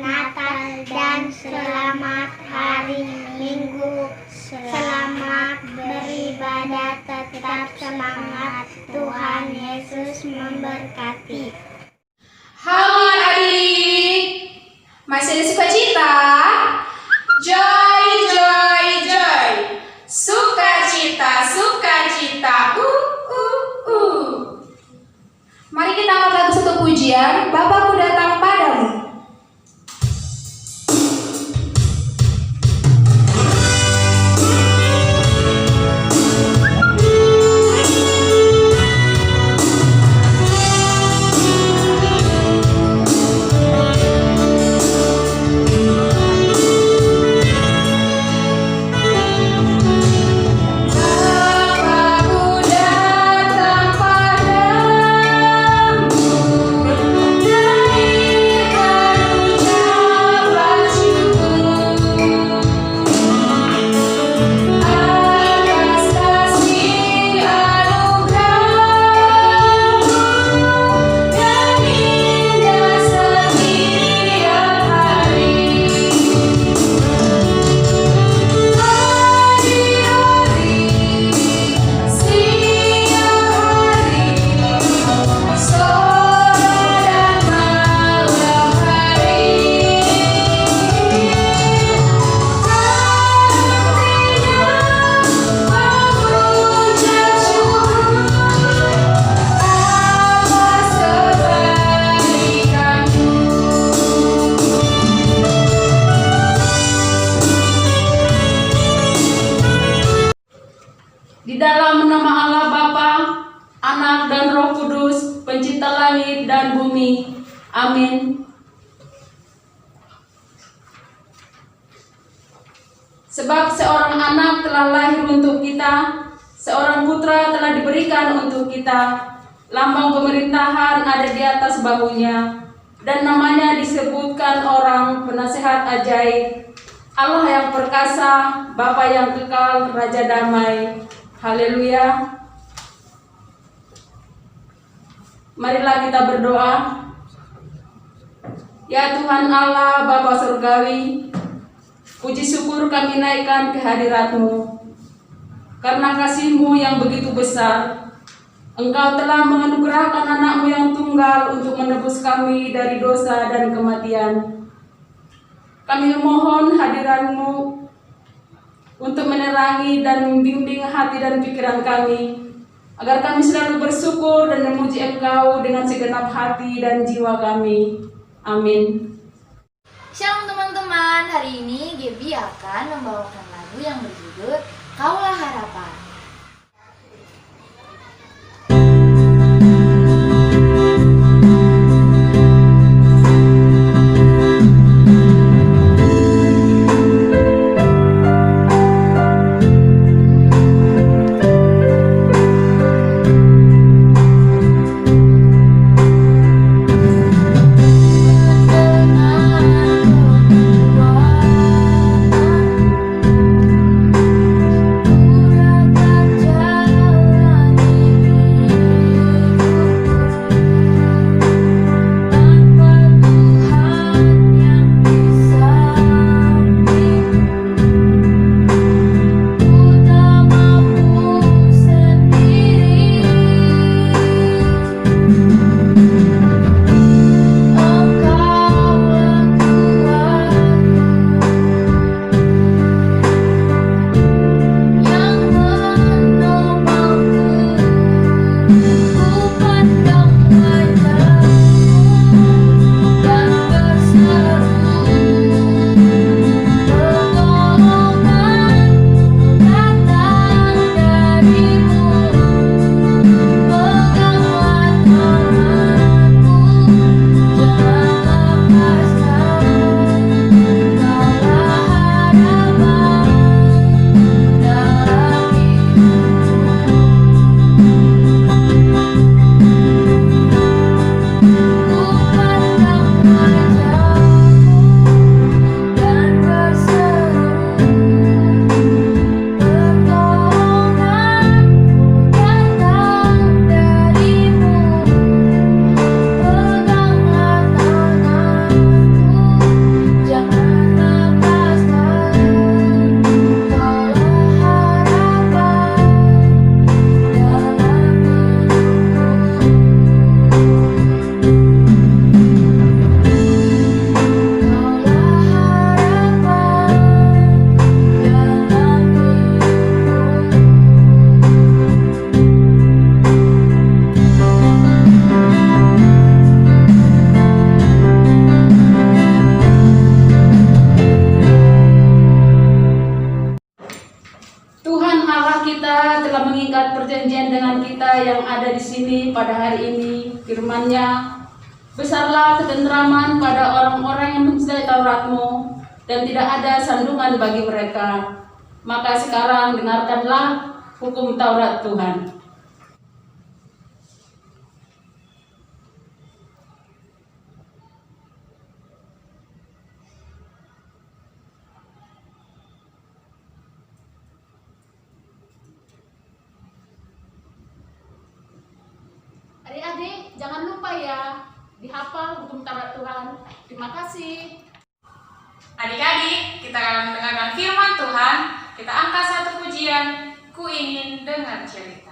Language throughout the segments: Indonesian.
Natal dan selamat hari Minggu. Selamat beribadah, tetap semangat. Tuhan Yesus memberkati. Halo adik, masih ada sukacita? Joy, joy, joy. Sukacita, sukacita. Mari kita angkat lagu satu pujian, Bapakku datang padamu. Di dalam nama Allah Bapa, Anak dan Roh Kudus, Pencipta langit dan bumi. Amin. Sebab seorang anak telah lahir untuk kita, seorang putra telah diberikan untuk kita. Lambang pemerintahan ada di atas bahunya, dan namanya disebutkan orang Penasehat Ajaib, Allah yang perkasa, Bapa yang kekal, Raja damai. Haleluya. Marilah kita berdoa. Ya Tuhan Allah Bapa Surgawi, puji syukur kami naikkan ke hadirat-Mu. Karena kasih-Mu yang begitu besar, Engkau telah menganugerahkan anak-Mu yang tunggal untuk menebus kami dari dosa dan kematian. Kami mohon hadirat-Mu untuk menerangi dan membimbing hati dan pikiran kami, agar kami selalu bersyukur dan memuji Engkau dengan segenap hati dan jiwa kami. Amin. Shalom teman-teman, hari ini Gaby akan membawakan lagu yang berjudul Kaulah Harapan. Pura Dia telah mengikat perjanjian dengan kita yang ada di sini pada hari ini. Firman-Nya, besarlah ketentraman pada orang-orang yang mencintai Taurat-Mu, dan tidak ada sandungan bagi mereka. Maka sekarang dengarkanlah hukum Taurat Tuhan. Adik-adik, jangan lupa ya, dihafal hukum Taurat Tuhan. Terima kasih. Adik-adik, kita akan mendengarkan firman Tuhan. Kita angkat satu pujian, Ku Ingin Dengar Cerita.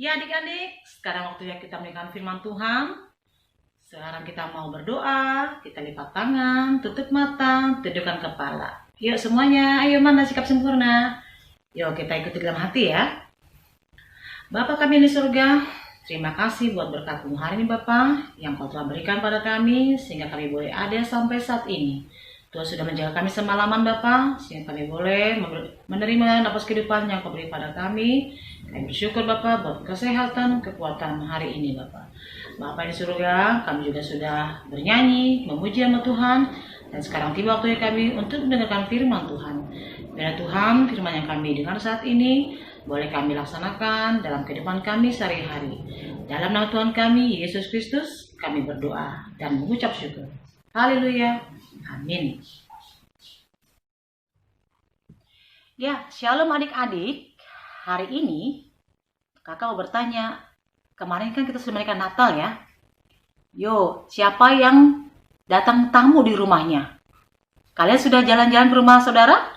Ya adik-adik, sekarang waktunya kita mendengarkan firman Tuhan. Sekarang kita mau berdoa, kita lipat tangan, tutup mata, tundukkan kepala. Yuk semuanya, ayo mana sikap sempurna. Yuk kita ikuti dalam hati ya. Bapa kami di surga, terima kasih buat berkat-Mu hari ini Bapa, yang Kau telah berikan pada kami, sehingga kami boleh ada sampai saat ini. Tuhan sudah menjaga kami semalaman Bapa, sehingga kami boleh menerima nafas kehidupan yang Kau beri pada kami. Kami bersyukur Bapa buat kesehatan, kekuatan hari ini Bapa. Bapa di surga, kami juga sudah bernyanyi, memuji nama Tuhan. Dan sekarang tiba waktunya kami untuk mendengarkan firman Tuhan. Biar Tuhan, firman yang kami dengar saat ini, boleh kami laksanakan dalam kehidupan kami sehari-hari. Dalam nama Tuhan kami, Yesus Kristus, kami berdoa dan mengucap syukur. Haleluya. Amin. Ya, shalom adik-adik. Hari ini kakak mau bertanya, kemarin kan kita sudah merayakan Natal ya. Yo, siapa yang datang tamu di rumahnya? Kalian sudah jalan-jalan ke rumah saudara?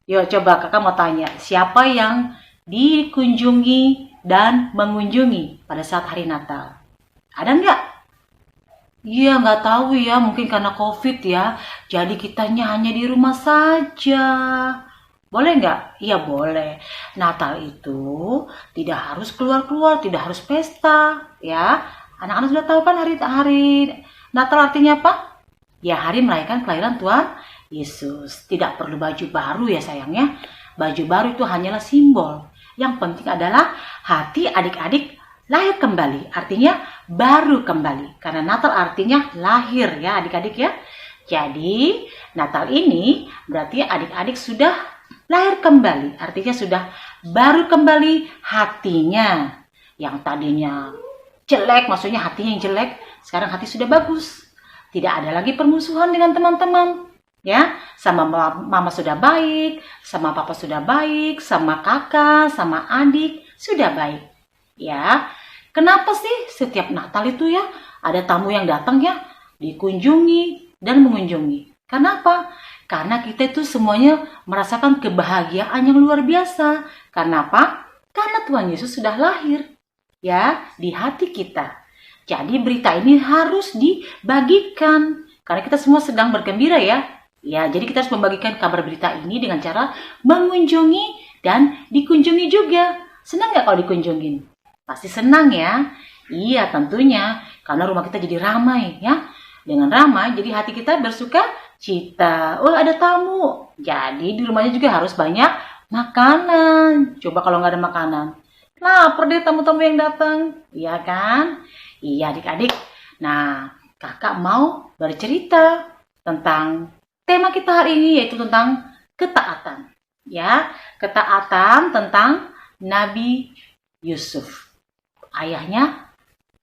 Yo, coba kakak mau tanya, siapa yang dikunjungi dan mengunjungi pada saat hari Natal? Ada nggak? Iya, nggak tahu ya, mungkin karena COVID ya. Jadi kitanya hanya di rumah saja. Boleh nggak? Iya boleh. Natal itu tidak harus keluar-keluar, tidak harus pesta, ya. Anak-anak sudah tahu kan hari Natal artinya apa? Ya hari merayakan kelahiran Tuhan Yesus. Tidak perlu baju baru ya sayangnya. Baju baru itu hanyalah simbol. Yang penting adalah hati adik-adik lahir kembali. Artinya baru kembali. Karena Natal artinya lahir ya adik-adik ya. Jadi Natal ini berarti adik-adik sudah lahir kembali, artinya sudah baru kembali hatinya. Yang tadinya jelek, maksudnya hatinya yang jelek, sekarang hati sudah bagus. Tidak ada lagi permusuhan dengan teman-teman. Ya, sama mama sudah baik, sama papa sudah baik, sama kakak, sama adik sudah baik. Ya, kenapa sih setiap Natal itu ya ada tamu yang datang ya, dikunjungi dan mengunjungi? Kenapa? Karena kita itu semuanya merasakan kebahagiaan yang luar biasa. Karena apa? Karena Tuhan Yesus sudah lahir ya di hati kita. Jadi berita ini harus dibagikan. Karena kita semua sedang bergembira ya. Ya, jadi kita harus membagikan kabar berita ini dengan cara mengunjungi dan dikunjungi juga. Senang nggak kalau dikunjungin? Pasti senang ya. Iya, tentunya. Karena rumah kita jadi ramai ya. Dengan ramai, jadi hati kita bersuka cita. Oh, ada tamu. Jadi di rumahnya juga harus banyak makanan. Coba kalau nggak ada makanan. Lapar deh tamu-tamu yang datang. Iya kan? Iya adik-adik. Nah, kakak mau bercerita tentang tema kita hari ini, yaitu tentang ketaatan. Ya, ketaatan tentang Nabi Yusuf. Ayahnya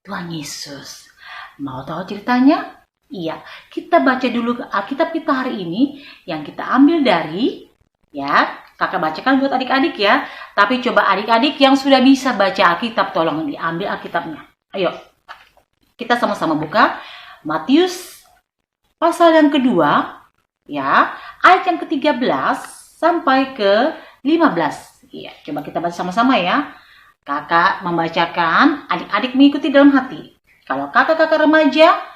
Tuhan Yesus. Mau tahu ceritanya? Iya, kita baca dulu Alkitab kita hari ini yang kita ambil dari, ya, kakak bacakan buat adik-adik ya. Tapi coba adik-adik yang sudah bisa baca Alkitab, tolong diambil Alkitabnya. Ayo, kita sama-sama buka Matius pasal yang kedua, ya, ayat yang ke-13 sampai ke-15. Iya, coba kita baca sama-sama ya. Kakak membacakan, adik-adik mengikuti dalam hati. Kalau kakak-kakak remaja,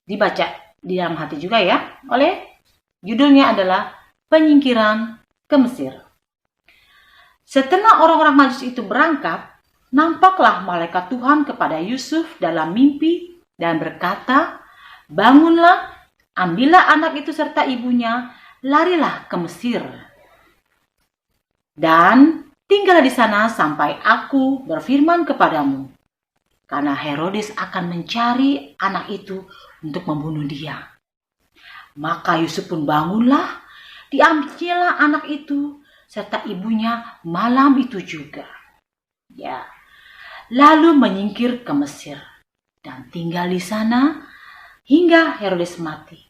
dibaca di dalam hati juga ya. Judulnya adalah Penyingkiran ke Mesir. Setelah orang-orang Majus itu berangkat, nampaklah malaikat Tuhan kepada Yusuf dalam mimpi dan berkata, "Bangunlah, ambillah anak itu serta ibunya, larilah ke Mesir. Dan tinggallah di sana sampai aku berfirman kepadamu. Karena Herodes akan mencari anak itu untuk membunuh dia." Maka Yusuf pun bangunlah, diambillah anak itu serta ibunya malam itu juga. Ya, lalu menyingkir ke Mesir dan tinggal di sana hingga Herodes mati.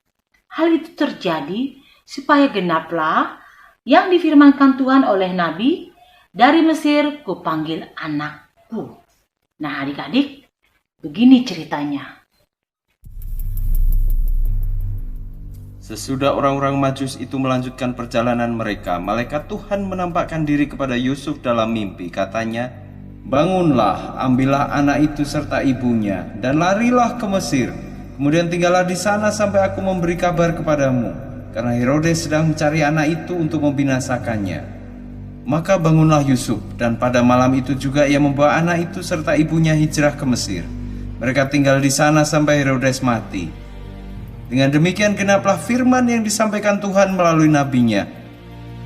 Hal itu terjadi supaya genaplah yang difirmankan Tuhan oleh Nabi, "Dari Mesir kupanggil anakku." Nah adik-adik, begini ceritanya. Sesudah orang-orang Majus itu melanjutkan perjalanan mereka, malaikat Tuhan menampakkan diri kepada Yusuf dalam mimpi. Katanya, "Bangunlah, ambillah anak itu serta ibunya, dan larilah ke Mesir. Kemudian tinggallah di sana sampai aku memberi kabar kepadamu, karena Herodes sedang mencari anak itu untuk membinasakannya." Maka bangunlah Yusuf, dan pada malam itu juga ia membawa anak itu serta ibunya hijrah ke Mesir. Mereka tinggal di sana sampai Herodes mati. Dengan demikian genaplah firman yang disampaikan Tuhan melalui nabinya,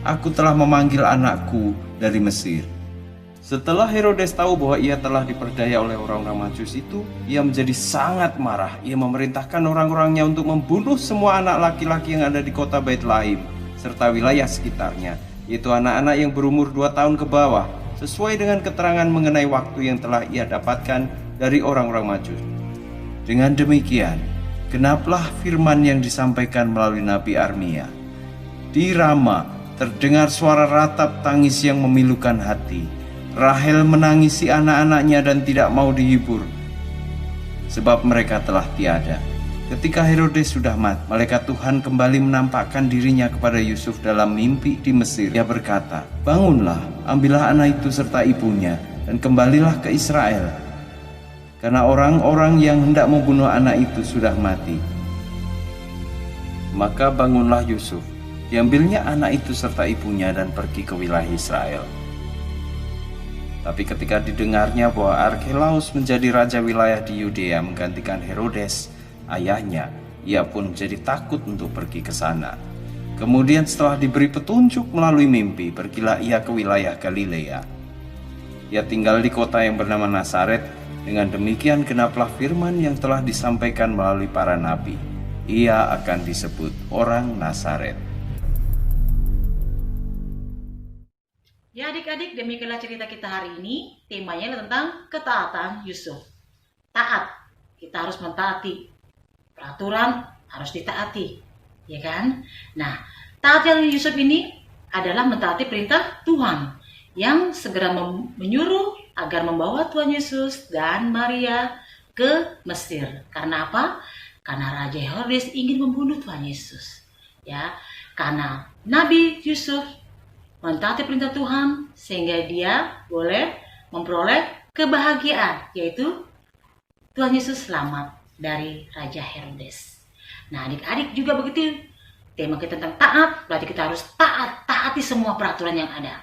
"Aku telah memanggil anakku dari Mesir." Setelah Herodes tahu bahwa ia telah diperdaya oleh orang-orang Majus itu, ia menjadi sangat marah. Ia memerintahkan orang-orangnya untuk membunuh semua anak laki-laki yang ada di kota Betlehem serta wilayah sekitarnya, yaitu anak-anak yang berumur 2 tahun ke bawah, sesuai dengan keterangan mengenai waktu yang telah ia dapatkan dari orang-orang Majus. Dengan demikian, genaplah firman yang disampaikan melalui Nabi Armia. Di Rama terdengar suara ratap tangis yang memilukan hati. Rahel menangisi anak-anaknya dan tidak mau dihibur, sebab mereka telah tiada. Ketika Herodes sudah mati, malaikat Tuhan kembali menampakkan dirinya kepada Yusuf dalam mimpi di Mesir. Dia berkata, "Bangunlah, ambillah anak itu serta ibunya, dan kembalilah ke Israel. Karena orang-orang yang hendak membunuh anak itu sudah mati." Maka bangunlah Yusuf, diambilnya anak itu serta ibunya dan pergi ke wilayah Israel. Tapi ketika didengarnya bahwa Arkelaus menjadi raja wilayah di Yudea menggantikan Herodes, ayahnya, ia pun menjadi takut untuk pergi ke sana. Kemudian setelah diberi petunjuk melalui mimpi, pergilah ia ke wilayah Galilea. Ia tinggal di kota yang bernama Nazaret. Dengan demikian genaplah firman yang telah disampaikan melalui para nabi. Ia akan disebut orang Nazaret. Ya adik-adik, demikianlah cerita kita hari ini. Temanya adalah tentang ketaatan Yusuf. Taat, kita harus mentaati. Peraturan harus ditaati, ya kan? Nah, taatnya Yusuf ini adalah mentaati perintah Tuhan yang segera menyuruh agar membawa Tuhan Yesus dan Maria ke Mesir. Karena apa? Karena Raja Herodes ingin membunuh Tuhan Yesus. Ya, karena Nabi Yusuf mentaati perintah Tuhan sehingga dia boleh memperoleh kebahagiaan, yaitu Tuhan Yesus selamat dari Raja Herodes. Nah, adik-adik juga begitu. Tema kita tentang taat, berarti kita harus taati semua peraturan yang ada.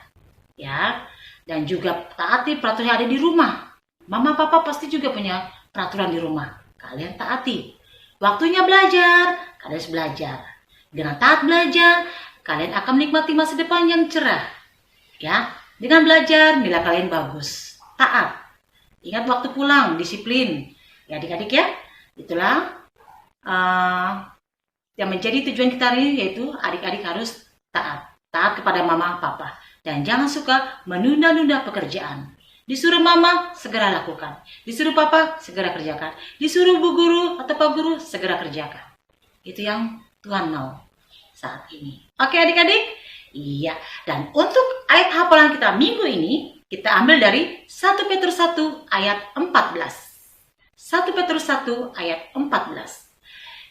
Ya, dan juga taati peraturan yang ada di rumah. Mama, papa pasti juga punya peraturan di rumah. Kalian taati. Waktunya belajar, kalian harus belajar. Dengan taat belajar, kalian akan menikmati masa depan yang cerah. Ya, dengan belajar, nilai kalian bagus. Taat. Ingat waktu pulang, disiplin. Ya adik-adik ya, itulah yang menjadi tujuan kita ini, yaitu adik-adik harus taat. Taat kepada mama, papa. Dan jangan suka menunda-nunda pekerjaan. Disuruh mama, segera lakukan. Disuruh papa, segera kerjakan. Disuruh bu guru atau pak guru, segera kerjakan. Itu yang Tuhan mau saat ini. Oke adik-adik? Iya. Dan untuk ayat hafalan kita minggu ini, kita ambil dari 1 Petrus 1 ayat 14. 1 Petrus 1 ayat 14.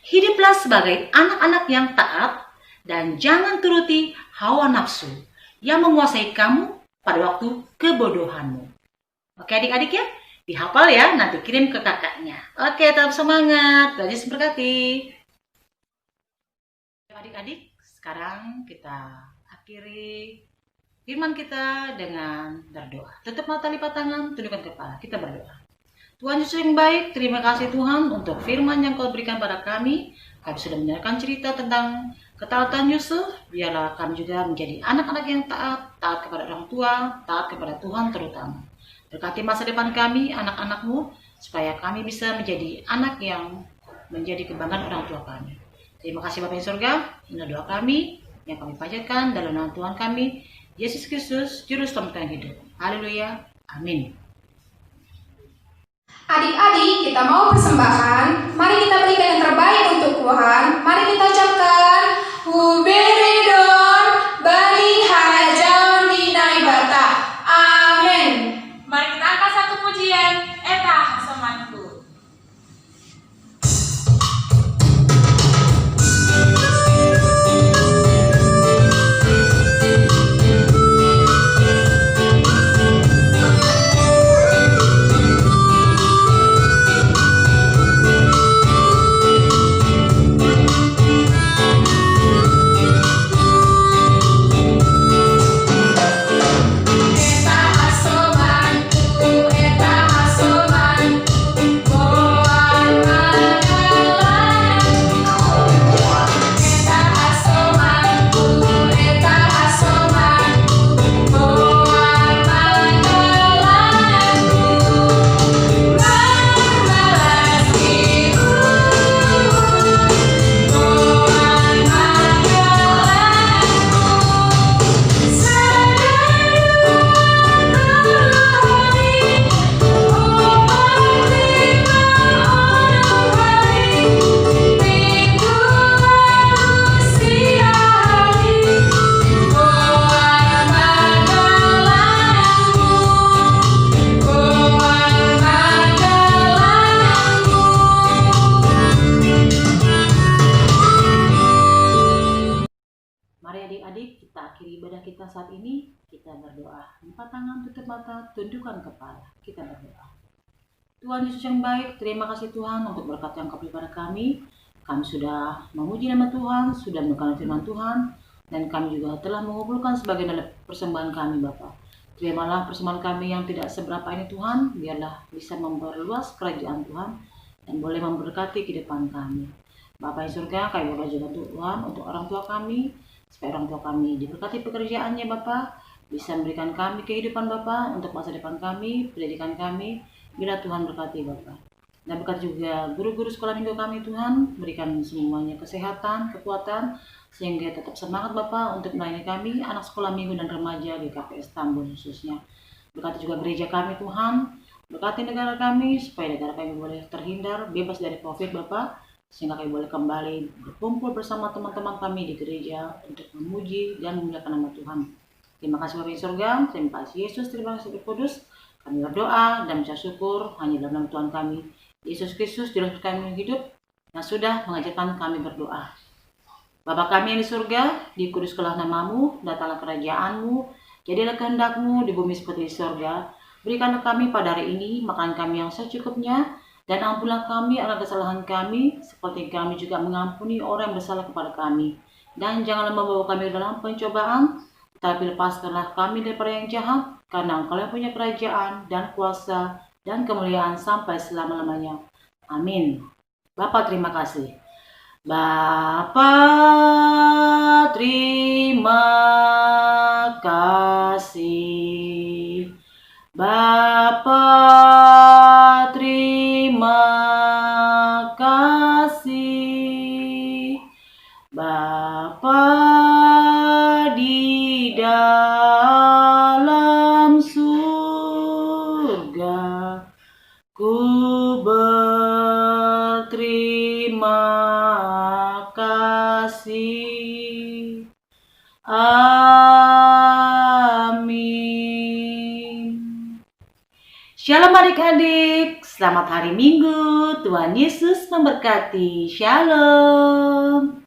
Hiduplah sebagai anak-anak yang taat dan jangan turuti hawa nafsu yang menguasai kamu pada waktu kebodohanmu. Oke adik-adik ya, dihafal ya, nanti kirim ke kakaknya. Oke, tetap semangat. Tuhan Yesus berkati. Adik-adik, sekarang kita akhiri firman kita dengan berdoa. Tutup mata, lipat tangan, tundukkan kepala. Kita berdoa. Tuhan Yesus yang baik, terima kasih Tuhan untuk firman yang Kau berikan pada kami. Kami sudah mendengarkan cerita tentang ketaatan Yusuf. Biarlah kami juga menjadi anak-anak yang taat, taat kepada orang tua, taat kepada Tuhan terutama. Berkati masa depan kami, anak-anak-Mu, supaya kami bisa menjadi anak yang menjadi kebanggaan orang tua kami. Terima kasih Bapa di surga, inilah doa kami yang kami panjatkan dalam nama Tuhan kami, Yesus Kristus, Juru Selamat yang hidup. Haleluya, amin. Adik-adik, kita mau persembahan. Mari kita berikan yang terbaik untuk Tuhan. Mari kita ucapkan Huberedon Bali Harajaun Binai Bata. Amin. Mari kita angkat satu pujian. Eta Hasamanku. kita saat ini, kita berdoa. Lipat tangan, tutup mata, tundukkan kepala. Kita berdoa. Tuhan Yesus yang baik, terima kasih Tuhan untuk berkat yang Kau beri pada kami. Kami sudah memuji nama Tuhan, sudah mendengarkan firman Tuhan, dan kami juga telah mengumpulkan sebagian dari persembahan kami, Bapa. Terimalah persembahan kami yang tidak seberapa ini Tuhan, biarlah bisa memperluas kerajaan Tuhan, dan boleh memberkati kehidupan kami. Bapa yang surga, kami berdoa juga Tuhan untuk orang tua kami, supaya orang tua kami diberkati pekerjaannya Bapa, bisa memberikan kami kehidupan Bapa untuk masa depan kami, pendidikan kami, bila Tuhan berkati Bapa. Dan berkat juga guru-guru sekolah minggu kami Tuhan, berikan semuanya kesehatan, kekuatan, sehingga tetap semangat Bapa untuk melayani kami, anak sekolah minggu dan remaja di KPS Tambun khususnya. Berkati juga gereja kami Tuhan, berkati negara kami, supaya negara kami boleh terhindar, bebas dari COVID Bapa, sehingga kami boleh kembali berkumpul bersama teman-teman kami di gereja untuk memuji dan memuliakan nama Tuhan. Terima kasih Bapa di surga, terima kasih Yesus, terima kasih Roh Kudus. Kami berdoa dan mengucap syukur hanya dalam nama Tuhan kami, Yesus Kristus, Juru kami hidup, yang sudah mengajarkan kami berdoa. Bapa kami yang di surga, dikuduskanlah namamu, datanglah kerajaanmu, jadilah kehendakmu di bumi seperti di surga. Berikanlah kami pada hari ini makanan kami yang secukupnya, Dan ampunilah kami akan kesalahan kami, seperti kami juga mengampuni orang yang bersalah kepada kami. Dan janganlah membawa kami dalam pencobaan, tapi lepaskanlah kami daripada yang jahat, karena Engkau yang punya kerajaan dan kuasa dan kemuliaan sampai selama-lamanya. Amin. Bapa, terima kasih. Bapa, terima kasih. Bapa, terima kasih. Bapa di dalam surga, ku berterima kasih. Amin. Shalom adik-adik, selamat hari Minggu. Tuhan Yesus memberkati. Shalom.